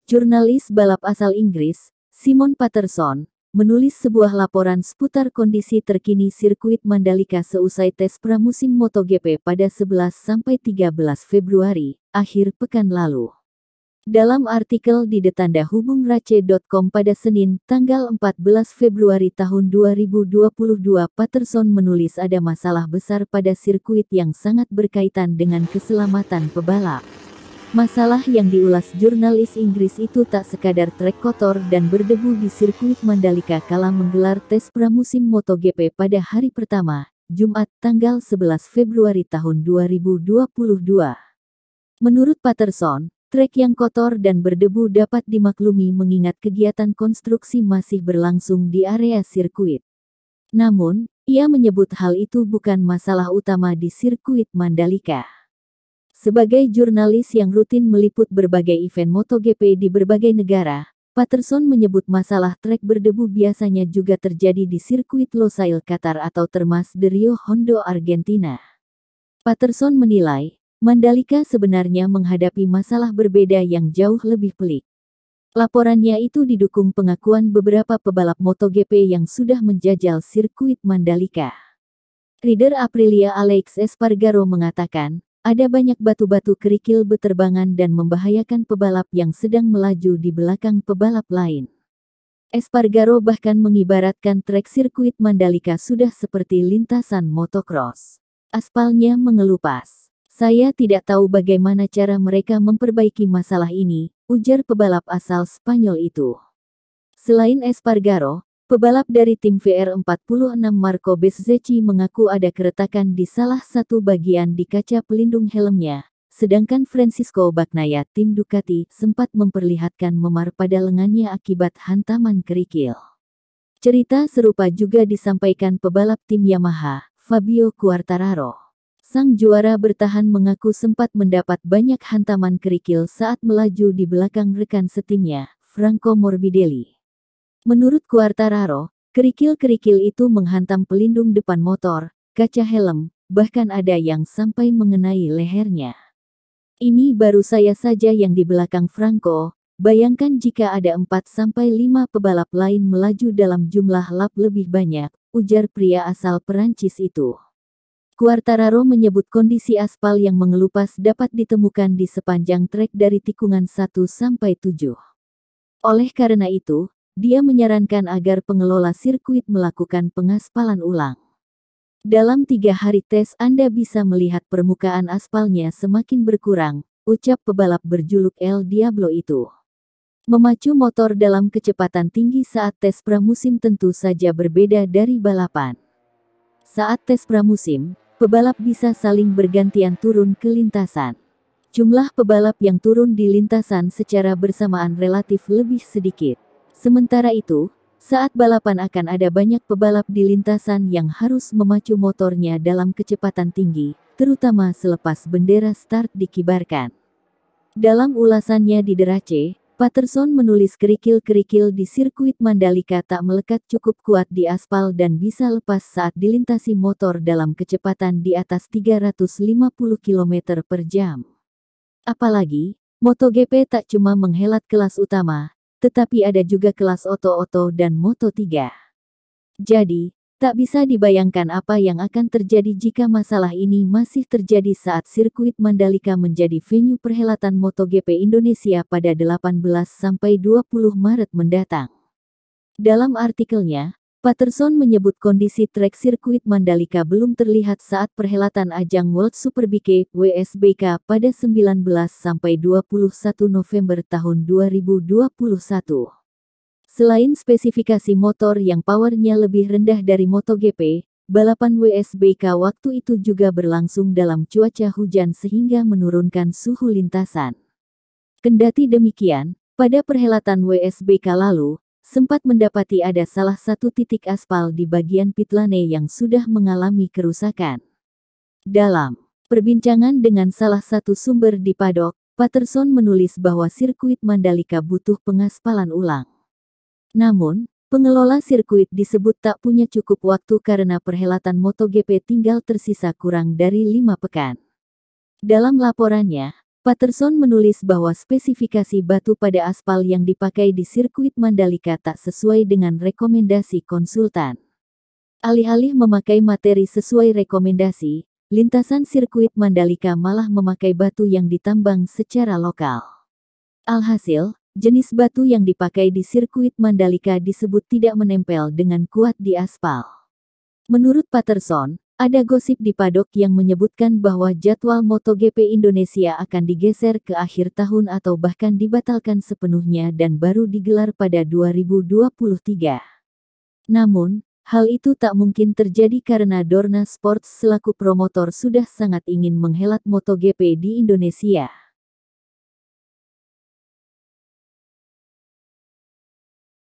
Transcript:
Jurnalis balap asal Inggris, Simon Patterson, menulis sebuah laporan seputar kondisi terkini sirkuit Mandalika seusai tes pramusim MotoGP pada 11-13 Februari, akhir pekan lalu. Dalam artikel di detandahubungrace.com pada Senin, tanggal 14 Februari tahun 2022, Patterson menulis ada masalah besar pada sirkuit yang sangat berkaitan dengan keselamatan pebalap. Masalah yang diulas jurnalis Inggris itu tak sekadar trek kotor dan berdebu di sirkuit Mandalika kala menggelar tes pramusim MotoGP pada hari pertama, Jumat tanggal 11 Februari tahun 2022. Menurut Patterson, trek yang kotor dan berdebu dapat dimaklumi mengingat kegiatan konstruksi masih berlangsung di area sirkuit. Namun, ia menyebut hal itu bukan masalah utama di sirkuit Mandalika. Sebagai jurnalis yang rutin meliput berbagai event MotoGP di berbagai negara, Patterson menyebut masalah trek berdebu biasanya juga terjadi di sirkuit Losail Qatar atau Termas de Rio Hondo Argentina. Patterson menilai, Mandalika sebenarnya menghadapi masalah berbeda yang jauh lebih pelik. Laporannya itu didukung pengakuan beberapa pebalap MotoGP yang sudah menjajal sirkuit Mandalika. Rider Aprilia Alex Espargaro mengatakan, ada banyak batu-batu kerikil beterbangan dan membahayakan pebalap yang sedang melaju di belakang pebalap lain. Espargaro bahkan mengibaratkan trek sirkuit Mandalika sudah seperti lintasan motocross. Aspalnya mengelupas. Saya tidak tahu bagaimana cara mereka memperbaiki masalah ini, ujar pebalap asal Spanyol itu. Selain Espargaro, pebalap dari tim VR46 Marco Bezzecchi mengaku ada keretakan di salah satu bagian di kaca pelindung helmnya, sedangkan Francisco Bagnaia tim Ducati sempat memperlihatkan memar pada lengannya akibat hantaman kerikil. Cerita serupa juga disampaikan pebalap tim Yamaha, Fabio Quartararo. Sang juara bertahan mengaku sempat mendapat banyak hantaman kerikil saat melaju di belakang rekan setimnya, Franco Morbidelli. Menurut Quartararo, kerikil-kerikil itu menghantam pelindung depan motor, kaca helm, bahkan ada yang sampai mengenai lehernya. Ini baru saya saja yang di belakang Franco, bayangkan jika ada 4-5 pebalap lain melaju dalam jumlah lap lebih banyak, ujar pria asal Perancis itu. Quartararo menyebut kondisi aspal yang mengelupas dapat ditemukan di sepanjang trek dari tikungan 1-7. Oleh karena itu, dia menyarankan agar pengelola sirkuit melakukan pengaspalan ulang. Dalam 3 hari tes Anda bisa melihat permukaan aspalnya semakin berkurang, ucap pebalap berjuluk El Diablo itu. Memacu motor dalam kecepatan tinggi saat tes pramusim tentu saja berbeda dari balapan. Saat tes pramusim, pebalap bisa saling bergantian turun ke lintasan. Jumlah pebalap yang turun di lintasan secara bersamaan relatif lebih sedikit. Sementara itu, saat balapan akan ada banyak pebalap di lintasan yang harus memacu motornya dalam kecepatan tinggi, terutama selepas bendera start dikibarkan. Dalam ulasannya di Derace, Patterson menulis kerikil-kerikil di sirkuit Mandalika tak melekat cukup kuat di aspal dan bisa lepas saat dilintasi motor dalam kecepatan di atas 350 km per jam. Apalagi, MotoGP tak cuma menghelat kelas utama, tetapi ada juga kelas Oto-Oto dan Moto3. Jadi, tak bisa dibayangkan apa yang akan terjadi jika masalah ini masih terjadi saat sirkuit Mandalika menjadi venue perhelatan MotoGP Indonesia pada 18-20 Maret mendatang. Dalam artikelnya, Patterson menyebut kondisi trek sirkuit Mandalika belum terlihat saat perhelatan ajang World Superbike (WSBK) pada 19-21 November tahun 2021. Selain spesifikasi motor yang powernya lebih rendah dari MotoGP, balapan WSBK waktu itu juga berlangsung dalam cuaca hujan sehingga menurunkan suhu lintasan. Kendati demikian, pada perhelatan WSBK lalu, sempat mendapati ada salah satu titik aspal di bagian pit lane yang sudah mengalami kerusakan. Dalam perbincangan dengan salah satu sumber di paddock, Patterson menulis bahwa sirkuit Mandalika butuh pengaspalan ulang. Namun, pengelola sirkuit disebut tak punya cukup waktu karena perhelatan MotoGP tinggal tersisa kurang dari 5 pekan. Dalam laporannya, Patterson menulis bahwa spesifikasi batu pada aspal yang dipakai di sirkuit Mandalika tak sesuai dengan rekomendasi konsultan. Alih-alih memakai materi sesuai rekomendasi, lintasan sirkuit Mandalika malah memakai batu yang ditambang secara lokal. Alhasil, jenis batu yang dipakai di sirkuit Mandalika disebut tidak menempel dengan kuat di aspal. Menurut Patterson, ada gosip di paddock yang menyebutkan bahwa jadwal MotoGP Indonesia akan digeser ke akhir tahun atau bahkan dibatalkan sepenuhnya dan baru digelar pada 2023. Namun, hal itu tak mungkin terjadi karena Dorna Sports selaku promotor sudah sangat ingin menghelat MotoGP di Indonesia.